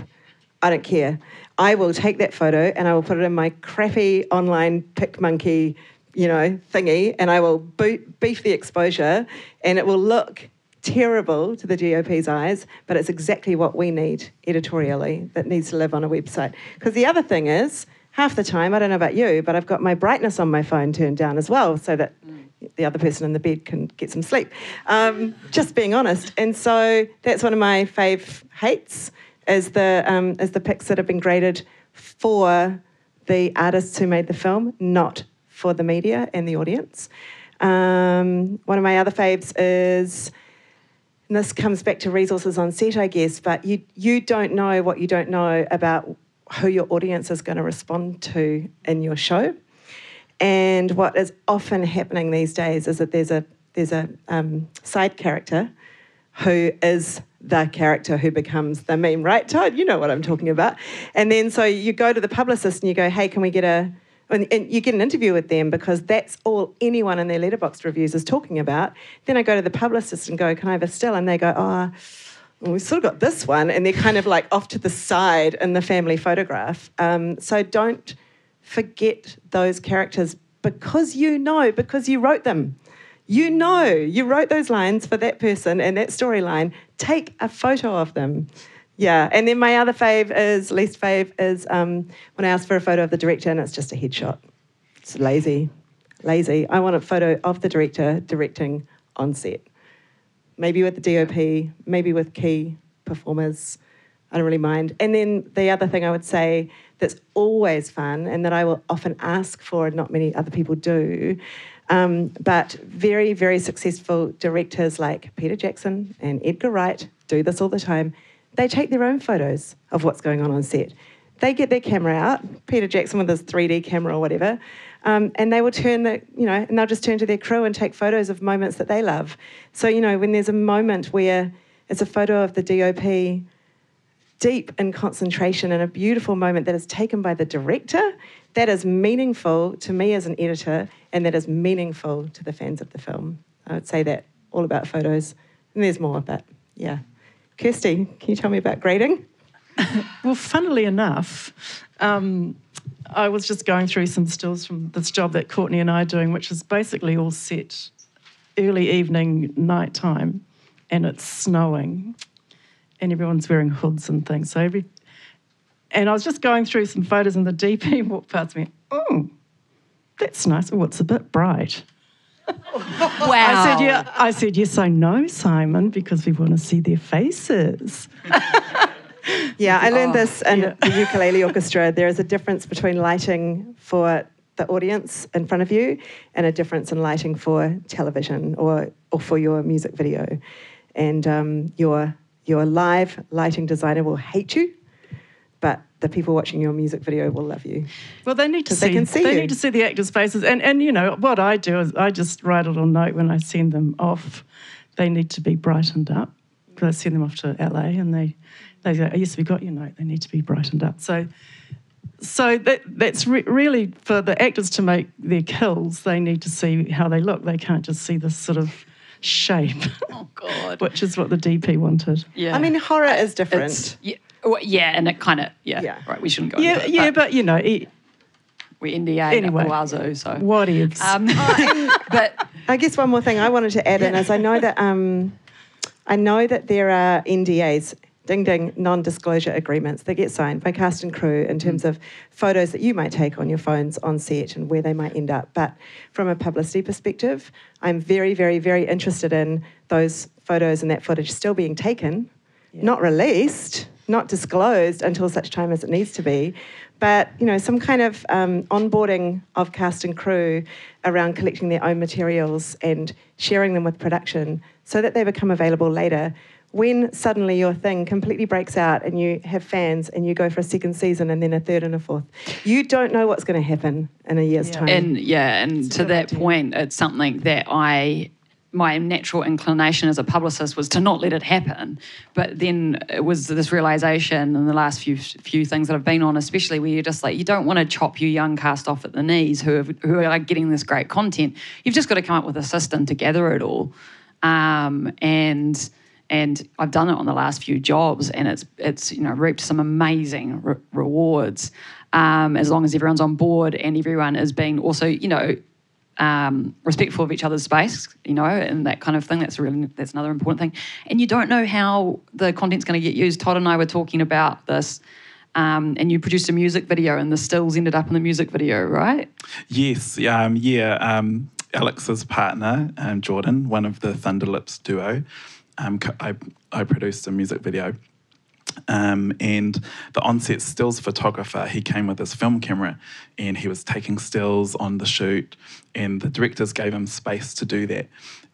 I don't care. I will take that photo and I will put it in my crappy online PicMonkey, thingy, and I will beef the exposure, and it will look terrible to the GOP's eyes, but it's exactly what we need editorially that needs to live on a website. Because the other thing is, half the time, I don't know about you, but I've got my brightness on my phone turned down as well so that the other person in the bed can get some sleep. Just being honest. And so that's one of my hates is the pics that have been graded for the artists who made the film, not for the media and the audience. One of my other faves is, and this comes back to resources on set, I guess, but you don't know what you don't know about who your audience is going to respond to in your show. And what is often happening these days is that there's a side character who is the character who becomes the meme, right, Todd? You know what I'm talking about. And then so you go to the publicist and you go, hey, can we get and you get an interview with them because that's all anyone in their letterboxd reviews is talking about. Then I go to the publicist and go, can I have a still? And they go, well, we've sort of got this one. And they're kind of like off to the side in the family photograph. So don't forget those characters because you wrote them. You wrote those lines for that person and that storyline. Take a photo of them. Yeah, and then my other least fave is when I ask for a photo of the director and it's just a headshot. It's lazy. I want a photo of the director directing on set. Maybe with the DOP, maybe with key performers. I don't really mind. And then the other thing I would say that's always fun and that I will often ask for and not many other people do, but very, very successful directors like Peter Jackson and Edgar Wright do this all the time. They take their own photos of what's going on set. They get their camera out, Peter Jackson with his 3D camera or whatever, and they will and they'll just turn to their crew and take photos of moments that they love. So, when there's a moment where it's a photo of the DOP deep in concentration and a beautiful moment that is taken by the director, that is meaningful to me as an editor and that is meaningful to the fans of the film. I would say that all about photos. And there's more, but yeah. Kirsty, can you tell me about grading? Well, funnily enough, I was just going through some stills from this job that Courtney and I are doing, which is basically all set early evening, night time, and it's snowing, and everyone's wearing hoods and things. And I was just going through some photos, and the DP walked past me. Oh, that's nice. Oh, it's a bit bright. Wow. I said, yes, I know, Simon, because we want to see their faces. Yeah, I learned this in the ukulele orchestra. There is a difference between lighting for the audience in front of you and a difference in lighting for television or for your music video. And your live lighting designer will hate you, but the people watching your music video will love you. Well, they need to see. They need to see the actors' faces. And what I do is I just write a little note when I send them off. They need to be brightened up. Because I send them off to LA, and they go, oh, yes, we got your note. They need to be brightened up. So that's really for the actors to make their kills. They need to see how they look. They can't just see this sort of shape. Oh God! Which is what the DP wanted. Yeah. I mean, horror is different. And it kind of, right, we shouldn't go into it. But we're NDA anyway, at Wazoo, so. What ifs? But I guess one more thing I wanted to add in is I know that there are NDAs, non-disclosure agreements that get signed by cast and crew in terms of photos that you might take on your phones on set and where they might end up. But from a publicity perspective, I'm very, very, very interested in those photos and that footage still being taken, not released, not disclosed until such time as it needs to be, but some kind of onboarding of cast and crew around collecting their own materials and sharing them with production so that they become available later when suddenly your thing completely breaks out and you have fans and you go for a second season and then a third and a fourth. You don't know what's going to happen in a year's time. And to that point, it's something that my natural inclination as a publicist was to not let it happen. But then it was this realisation in the last few things that I've been on, especially where you're just like, you don't want to chop your young cast off at the knees who are getting this great content. You've just got to come up with a system to gather it all. And I've done it on the last few jobs, and it's reaped some amazing rewards as long as everyone's on board and everyone is being also, respectful of each other's space, and that kind of thing. That's another important thing. And you don't know how the content's going to get used. Todd and I were talking about this, and you produced a music video, and the stills ended up in the music video, right? Yes, Alex's partner, Jordan, one of the Thunderlips duo, I produced a music video And the on-set stills photographer, he came with his film camera and he was taking stills on the shoot, and the directors gave him space to do that.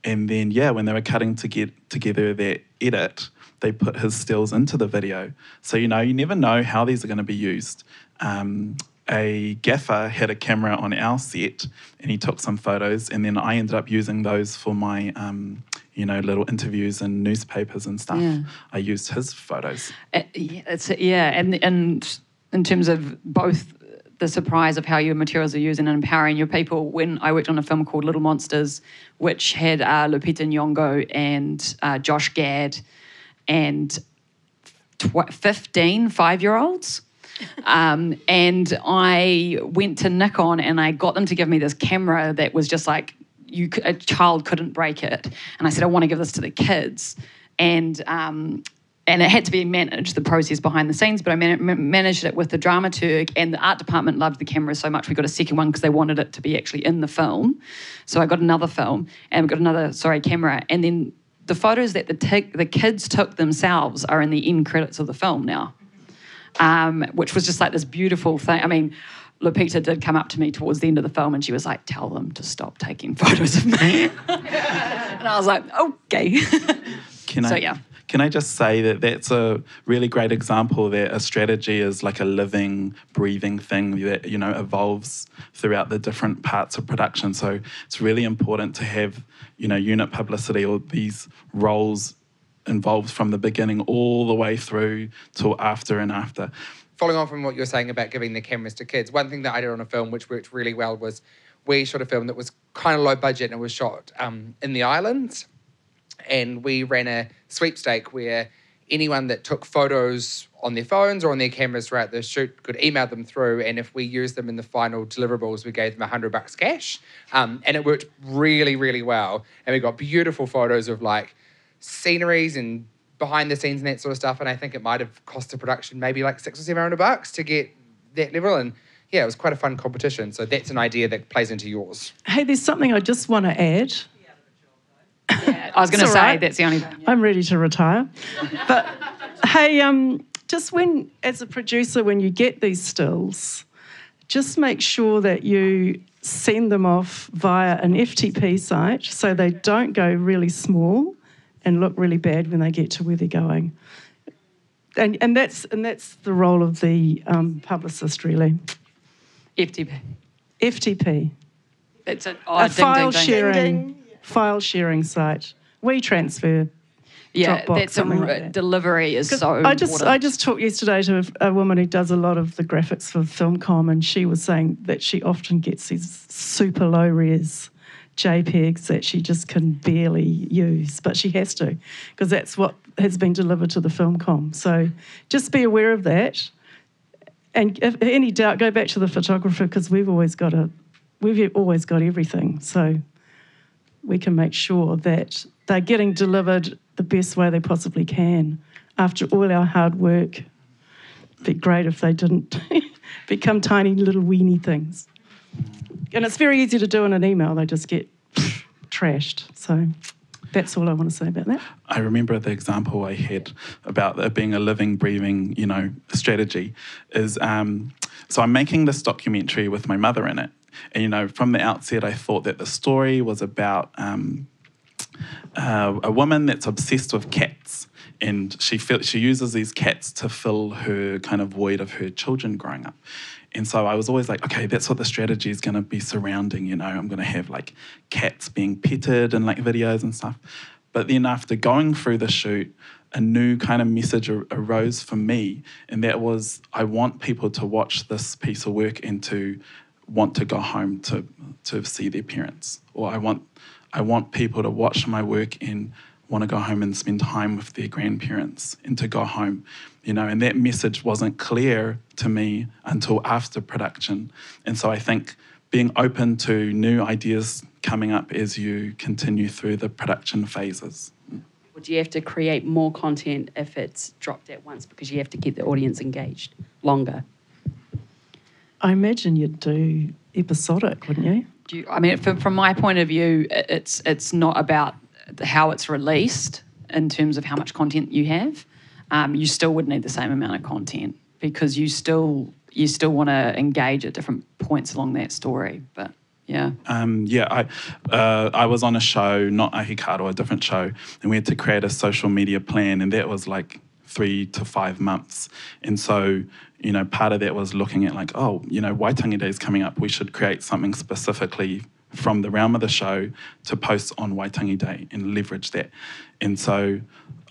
And then, when they were cutting to get together their edit, they put his stills into the video. So, you never know how these are going to be used. A gaffer had a camera on our set and he took some photos, and then I ended up using those for my little interviews in newspapers and stuff. Yeah. I used his photos. And in terms of both the surprise of how your materials are used and empowering your people, when I worked on a film called Little Monsters, which had Lupita Nyong'o and Josh Gad and 15 5-year-olds. And I went to Nikon and I got them to give me this camera that was just like, a child couldn't break it. And I said, I want to give this to the kids. And it had to be managed, the process behind the scenes, but I managed it with the dramaturg, and the art department loved the camera so much we got a second one because they wanted it to be actually in the film. So I got another film and we got another, camera. And then the photos that the kids took themselves are in the end credits of the film now, which was just like this beautiful thing. I mean, Lupita did come up to me towards the end of the film and she was like, tell them to stop taking photos of me. And I was like, okay. Can I just say that that's a really great example that a strategy is like a living, breathing thing that, evolves throughout the different parts of production. So it's really important to have, unit publicity or these roles involved from the beginning all the way through till after and after. Following on from what you're saying about giving the cameras to kids, one thing that I did on a film which worked really well was we shot a film that was kind of low budget and it was shot in the islands. And we ran a sweepstake where anyone that took photos on their phones or on their cameras throughout the shoot could email them through, and if we used them in the final deliverables, we gave them $100 cash. And it worked really, really well. And we got beautiful photos of like sceneries and behind the scenes and that sort of stuff. And I think it might have cost the production maybe like $600 or $700 to get that level. And it was quite a fun competition. So that's an idea that plays into yours. Hey, there's something I just want to add. Yeah, I was going to say that's the only thing. Yeah. I'm ready to retire. But hey, just when, as a producer, when you get these stills, just make sure that you send them off via an FTP site so they don't go really small and look really bad when they get to where they're going. And that's the role of the publicist, really. FTP. It's a file sharing site. WeTransfer. Yeah, Dropbox, that's like delivery is so important. I just talked yesterday to a woman who does a lot of the graphics for FilmCom, and she was saying that she often gets these super low res JPEGs that she just can barely use, but she has to because that's what has been delivered to the FilmCom. So just be aware of that. And if any doubt, go back to the photographer because we've always got everything. So we can make sure that they're getting delivered the best way they possibly can after all our hard work. It'd be great if they didn't become tiny little weeny things. And it's very easy to do in an email. They just get trashed. So that's all I want to say about that. I remember the example I had about it being a living, breathing, strategy is, so I'm making this documentary with my mother in it. And, from the outset, I thought that the story was about a woman that's obsessed with cats. And she uses these cats to fill her kind of void of her children growing up. And so I was always like, okay, that's what the strategy is going to be surrounding, I'm going to have like cats being petted and like videos and stuff. But then after going through the shoot, a new kind of message arose for me. And that was, I want people to watch this piece of work and to want to go home to see their parents. Or I want people to watch my work and want to go home and spend time with their grandparents and to go home, and that message wasn't clear to me until after production. And so I think being open to new ideas coming up as you continue through the production phases. Would you have to create more content if it's dropped at once because you have to keep the audience engaged longer? I imagine you'd do episodic, wouldn't you? From my point of view, it's not about how it's released in terms of how much content you have. you still would need the same amount of content because you still want to engage at different points along that story. But yeah. I was on a show, not Aotearoa, a different show, and we had to create a social media plan, and that was like 3 to 5 months. And so, you know, part of that was looking at like, oh, you know, Waitangi Day is coming up. We should create something specifically from the realm of the show to post on Waitangi Day and leverage that. And so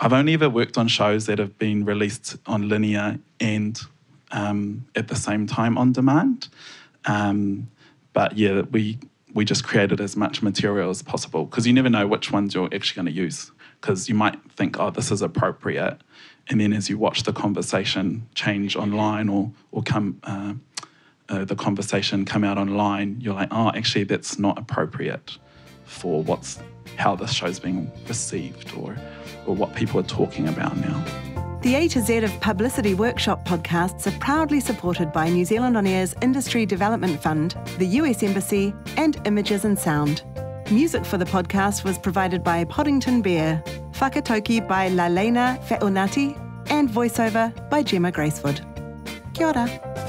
I've only ever worked on shows that have been released on linear and at the same time on demand. But yeah, we just created as much material as possible because you never know which ones you're actually going to use, because you might think, oh, this is appropriate. And then as you watch the conversation change online or come the conversation come out online, you're like, oh, actually that's not appropriate for how this show's being received or what people are talking about now. The A-Z of Publicity workshop podcasts are proudly supported by New Zealand On Air's Industry Development Fund, the US Embassy, and Images and Sound. Music for the podcast was provided by Poddington Bear, whakatoki by Lalena Fe'onati, and voiceover by Gemma Gracewood. Kia ora.